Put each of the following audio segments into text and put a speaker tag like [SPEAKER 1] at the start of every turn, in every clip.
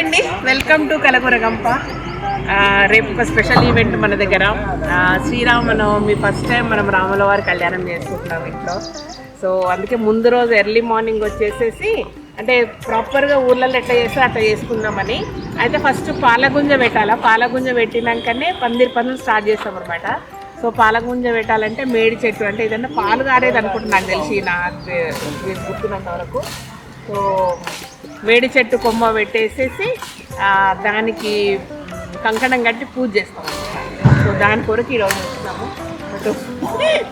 [SPEAKER 1] అండి, welcome to కలగుర గంప. రేపు ఒక స్పెషల్ ఈవెంట్ మన దగ్గర. శ్రీరామనవమి ఫస్ట్ టైం మనం రాముల వారి కళ్యాణం చేసుకుంటున్నాం ఇంట్లో. సో అందుకే ముందు రోజు ఎర్లీ మార్నింగ్ వచ్చేసేసి అంటే ప్రాపర్గా ఊర్లలో ఎట్లా చేస్తే అట్లా చేసుకుందామని. అయితే ఫస్ట్ పాలగుంజ పెట్టాలా, పాలగుంజ పెట్టినాకనే పనులు స్టార్ట్ చేస్తాం అనమాట. సో పాలగుంజ పెట్టాలంటే మేడి చెట్టు అంటే ఏదన్నా పాలు కారేది అనుకుంటున్నా, నాకు తెలిసి నాకు గుర్తున్నంత వరకు. సో మేడి చెట్టు కొమ్మ పెట్టేసేసి దానికి కంకణం కట్టి పూజ చేస్తాం అనమాట. సో దాని కొరకు ఈరోజు వస్తున్నాము.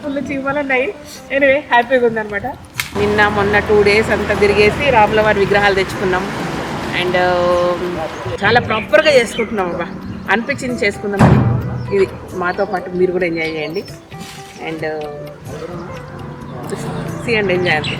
[SPEAKER 1] ఫుల్ చీమలు ఉన్నాయి. ఎనివే హ్యాపీగా ఉందనమాట. నిన్న మొన్న 2 days అంతా తిరిగేసి రాముల వారి విగ్రహాలు తెచ్చుకున్నాం. అండ్ చాలా ప్రాపర్గా చేసుకుంటున్నాం. అబ్బా అనిపించింది చేసుకుందామని. ఇది మాతో పాటు మీరు కూడా ఎంజాయ్ చేయండి. అండ్ సీ అండ్ ఎంజాయ్ అంతే.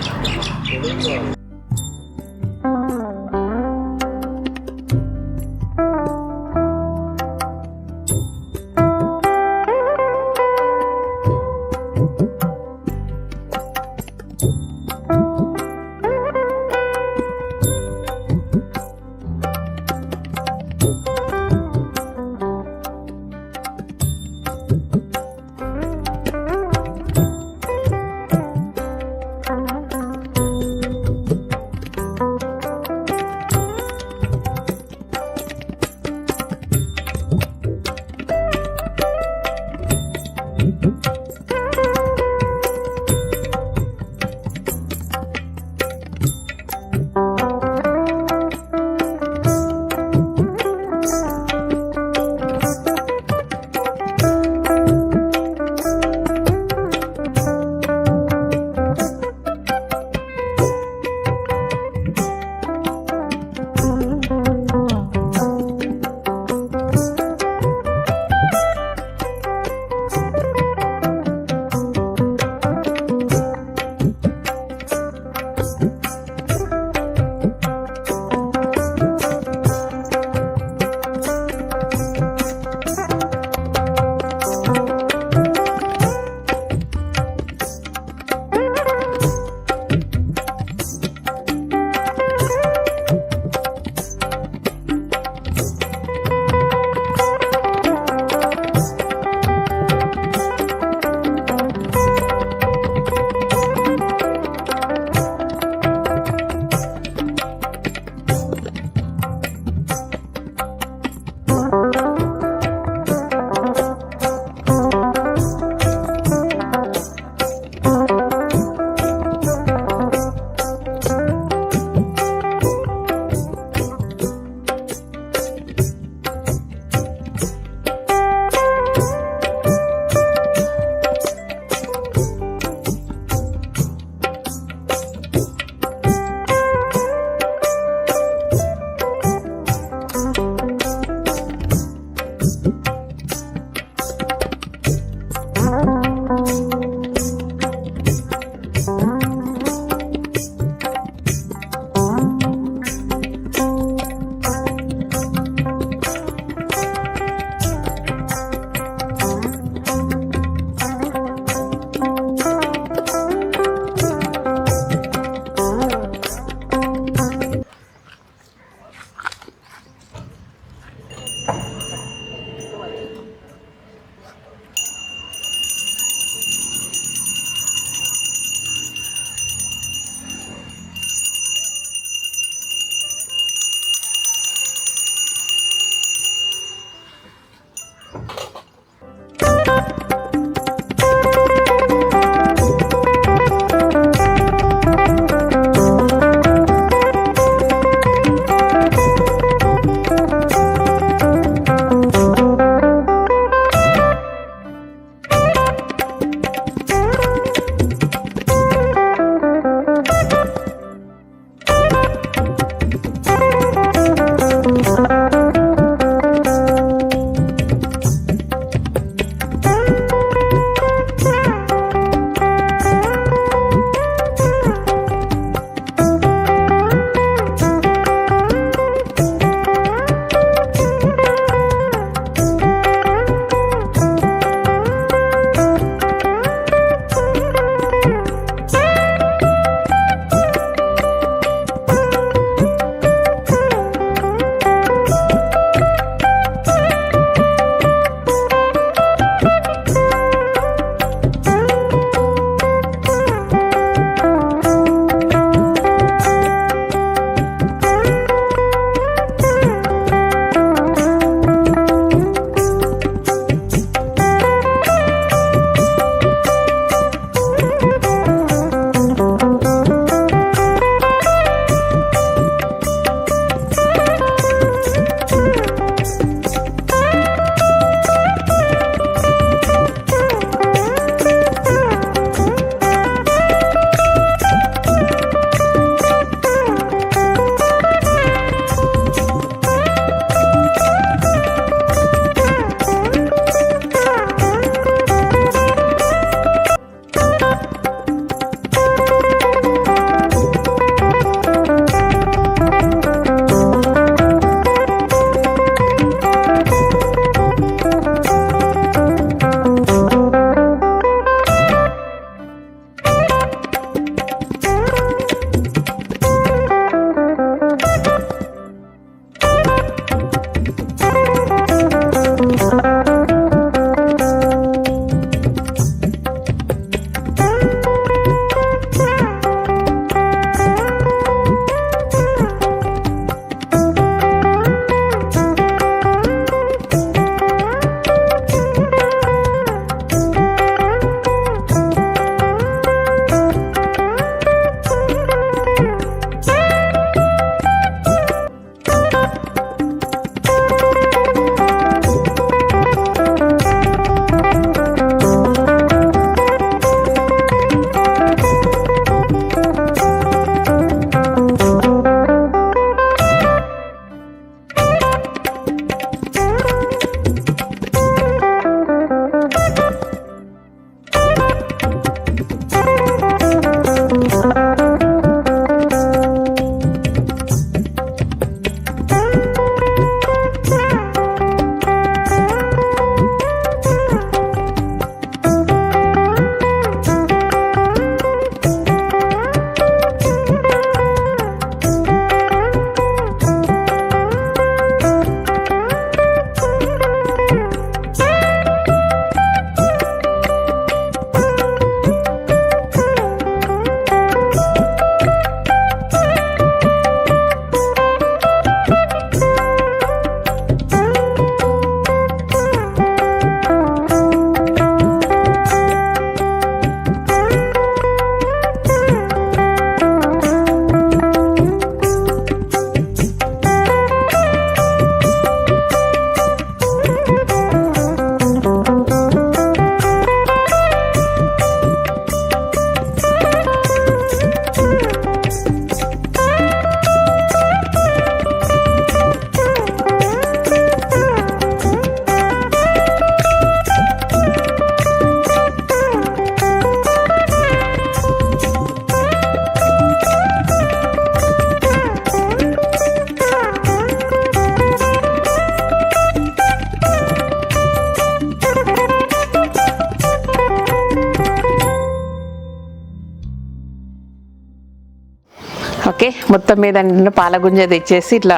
[SPEAKER 1] ఓకే, మొత్తం మీద పాలగుంజ తెచ్చేసి ఇట్లా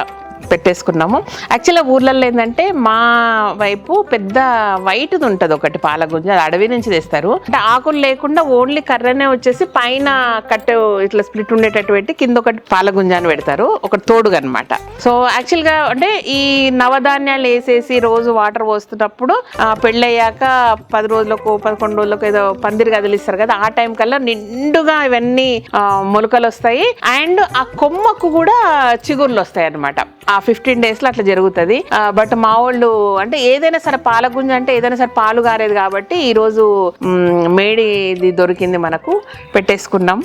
[SPEAKER 1] పెట్టేసుకున్నాము. యాక్చువల్గా ఊర్లలో ఏంటంటే మా వైపు పెద్ద వైట్ది ఉంటుంది ఒకటి పాలగుంజ, అది అడవి నుంచి తెస్తారు. అంటే ఆకులు లేకుండా ఓన్లీ కర్రనే వచ్చేసి పైన కట్టు ఇట్లా స్ప్లిట్ ఉండేటట్టు పెట్టి కింద ఒకటి పాలగుంజ అని పెడతారు, ఒకటి తోడుగా అనమాట. సో యాక్చువల్గా అంటే ఈ నవధాన్యాలు వేసేసి రోజు వాటర్ పోస్తున్నప్పుడు పెళ్ళయ్యాక 10 రోజులకు 11 రోజులకు ఏదో పందిరి కదిలిస్తారు కదా, ఆ టైం కల్లా నిండుగా ఇవన్నీ మొలకలు వస్తాయి. అండ్ ఆ కొమ్మకు కూడా చిగుర్లు వస్తాయి అనమాట. ఆ 15 daysలో అట్లా జరుగుతుంది. బట్ మా వాళ్ళు అంటే ఏదైనా సరే పాలగుంజ అంటే ఏదైనా సరే పాలు గారేది కాబట్టి ఈరోజు మేడిది దొరికింది మనకు, పెట్టేసుకున్నాం.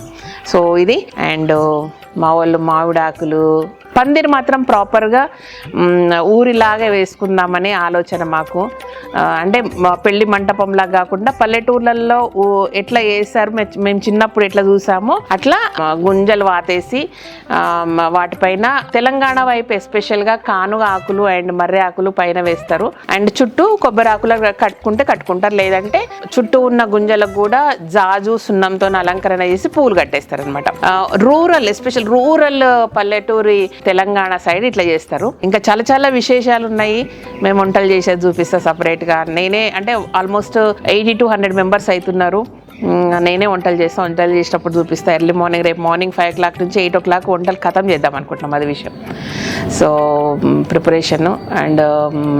[SPEAKER 1] సో ఇది అండ్ మా వాళ్ళు మామిడాకులు, పందిరి మాత్రం ప్రాపర్గా ఊరిలాగా వేసుకుందామనే ఆలోచన మాకు. అంటే పెళ్లి మంటపంలాగా కాకుండా పల్లెటూర్లలో ఎట్లా వేసారు మేము చిన్నప్పుడు ఎట్లా చూసామో అట్లా గుంజలు వాతేసి వాటిపైన తెలంగాణ వైపు ఎస్పెషల్గా కానుగ ఆకులు అండ్ మర్రి ఆకులు పైన వేస్తారు. అండ్ చుట్టూ కొబ్బరి ఆకులు కట్టుకుంటారు, లేదంటే చుట్టూ ఉన్న గుంజలకు కూడా జాజు సున్నంతో అలంకరణ చేసి పూలు కట్టేస్తారు అనమాట. రూరల్ ఎస్పెషల్ రూరల్ పల్లెటూరి తెలంగాణ సైడ్ ఇట్లా చేస్తారు. ఇంకా చాలా చాలా విశేషాలు ఉన్నాయి, మేము వంటలు చేసేది చూపిస్తా సపరేట్గా. నేనే అంటే ఆల్మోస్ట్ 80 to 100 members అవుతున్నారు. నేనే వంటలు చేసినప్పుడు చూపిస్తా. ఎర్లీ మార్నింగ్ రేపు మార్నింగ్ 5 o'clock నుంచి 8 o'clock వంటలు ఖతం చేద్దాం అనుకుంటున్నాం, అది విషయం. సో ప్రిపరేషన్ అండ్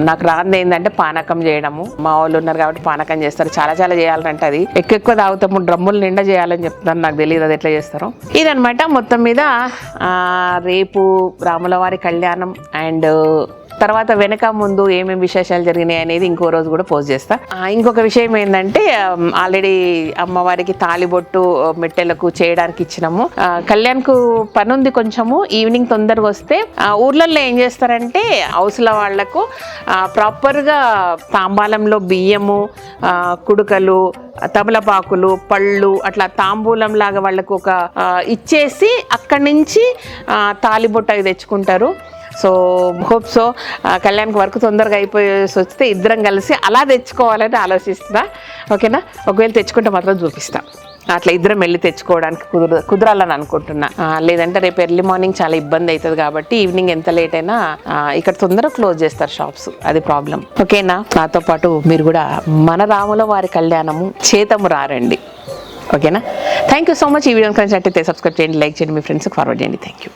[SPEAKER 1] నాకు రాంది ఏంటంటే పానకం చేయడము. మా వాళ్ళు ఉన్నారు కాబట్టి పానకం చేస్తారు, చాలా చాలా చేయాలంటే అది ఎక్కువ తాగుతాము, డ్రమ్ములు నిండా చేయాలని చెప్తున్నారు, నాకు తెలియదు అది ఎట్లా చేస్తారో. ఇదనమాట మొత్తం మీద రేపు రాములవారి కళ్యాణం అండ్ తర్వాత వెనక ముందు ఏమేమి విశేషాలు జరిగినాయి అనేది ఇంకో రోజు కూడా పోస్ట్ చేస్తా. ఇంకొక విషయం ఏంటంటే ఆల్రెడీ అమ్మవారికి తాలిబొట్టు మెట్టెలకు చేయడానికి ఇచ్చినాము. కళ్యాణ్కు పని ఉంది కొంచెము, ఈవినింగ్ తొందరగా వస్తే ఊర్లలో ఏం చేస్తారంటే హౌస్ల వాళ్లకు ప్రాపర్గా తాంబాలంలో బియ్యము, కుడుకలు, తమలపాకులు, పళ్ళు అట్లా తాంబూలం లాగా వాళ్ళకు ఒక ఇచ్చేసి అక్కడి నుంచి తాలిబొట్టు అవి తెచ్చుకుంటారు. సో హోప్ సో కళ్యాణ్కి వర్క్ తొందరగా అయిపోయేసి వస్తే ఇద్దరం కలిసి అలా తెచ్చుకోవాలని ఆలోచిస్తున్నా. ఓకేనా, ఒకవేళ తెచ్చుకుంటే మాత్రం చూపిస్తా. అట్లా ఇద్దరం వెళ్ళి తెచ్చుకోవడానికి కుదరాలని అనుకుంటున్నా. లేదంటే రేపు ఎర్లీ మార్నింగ్ చాలా ఇబ్బంది అవుతుంది కాబట్టి ఈవినింగ్ ఎంత లేట్ అయినా ఇక్కడ తొందరగా క్లోజ్ చేస్తారు షాప్స్, అది ప్రాబ్లం. ఓకేనా, నాతో పాటు మీరు కూడా మన రాముల వారి కళ్యాణము చేతము రారండి. ఓకేనా, థ్యాంక్ యూ సో మచ్. ఈ వీడియో నచ్చినట్లయితే సబ్స్క్రైబ్ చేయండి, లైక్ చేయండి, మీ ఫ్రెండ్స్కి ఫార్వర్డ్ చేయండి. Thank you.